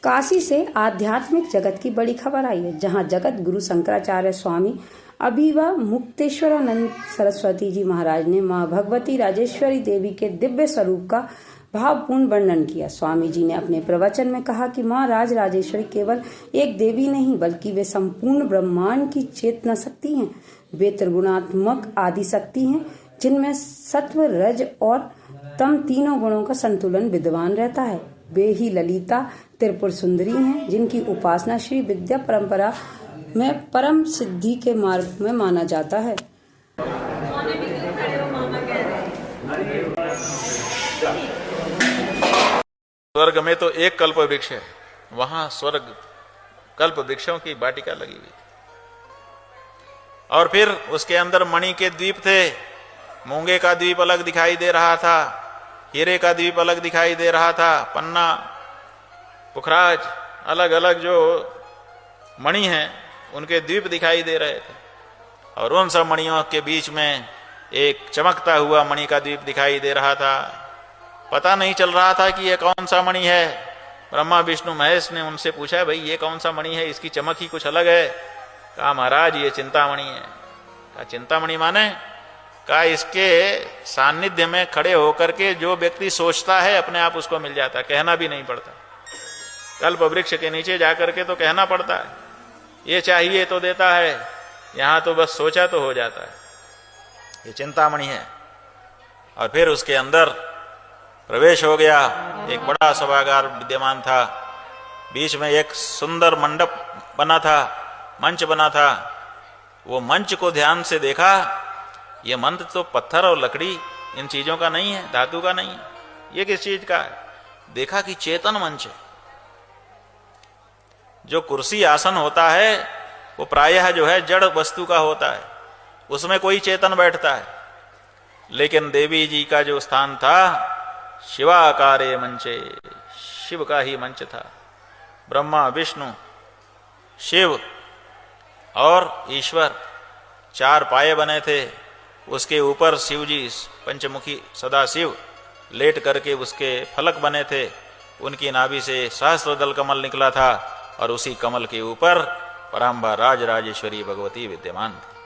काशी से आध्यात्मिक जगत की बड़ी खबर आई है, जहां जगत गुरु शंकराचार्य स्वामी अभिवा मुक्तेश्वरानंद सरस्वती जी महाराज ने मां भगवती राजेश्वरी देवी के दिव्य स्वरूप का भावपूर्ण वर्णन किया। स्वामी जी ने अपने प्रवचन में कहा कि मां राज राजेश्वरी केवल एक देवी नहीं, बल्कि वे संपूर्ण ब्रह्मांड की चेतना शक्ति हैं। वे त्रिगुणात्मक आदि शक्ति हैं, जिनमें सत्व, रज और तम तीनों गुणों का संतुलन विद्यमान रहता है। वे ही ललिता त्रिपुर सुंदरी हैं, जिनकी उपासना श्री विद्या परंपरा में परम सिद्धि के मार्ग में माना जाता है। स्वर्ग में तो एक कल्प वृक्ष है, वहां स्वर्ग कल्प वृक्षों की वाटिका लगी हुई थी। और फिर उसके अंदर मणि के द्वीप थे। मूंगे का द्वीप अलग दिखाई दे रहा था, हीरे का द्वीप अलग दिखाई दे रहा था, पन्ना, पुखराज, अलग अलग जो मणि हैं उनके द्वीप दिखाई दे रहे थे। और उन सब मणियों के बीच में एक चमकता हुआ मणि का द्वीप दिखाई दे रहा था। पता नहीं चल रहा था कि यह कौन सा मणि है। ब्रह्मा विष्णु महेश ने उनसे पूछा, भाई ये कौन सा मणि है, इसकी चमक ही कुछ अलग है। कहा महाराज ये चिंतामणि है। कहा चिंतामणि माने? कहा इसके सानिध्य में खड़े होकर के जो व्यक्ति सोचता है अपने आप उसको मिल जाता है, कहना भी नहीं पड़ता। कल्प वृक्ष के नीचे जाकर के तो कहना पड़ता है, ये चाहिए तो देता है, यहां तो बस सोचा तो हो जाता है। ये चिंतामणि है। और फिर उसके अंदर प्रवेश हो गया। एक बड़ा सभागार विद्यमान था, बीच में एक सुंदर मंडप बना था, मंच बना था। वो मंच को ध्यान से देखा, ये मंच तो पत्थर और लकड़ी इन चीजों का नहीं है, धातु का नहीं है, ये किस चीज का है? देखा कि चेतन मंच है। जो कुर्सी आसन होता है वो प्रायः जो है जड़ वस्तु का होता है, उसमें कोई चेतन बैठता है। लेकिन देवी जी का जो स्थान था शिवाकारे मंचे, शिव का ही मंच था। ब्रह्मा विष्णु शिव और ईश्वर चार पाए बने थे। उसके ऊपर शिव जी पंचमुखी सदाशिव लेट करके उसके फलक बने थे। उनकी नाभि से सहस्त्रदल कमल निकला था और उसी कमल के ऊपर पराम्बा राज राजेश्वरी भगवती विद्यमान थी।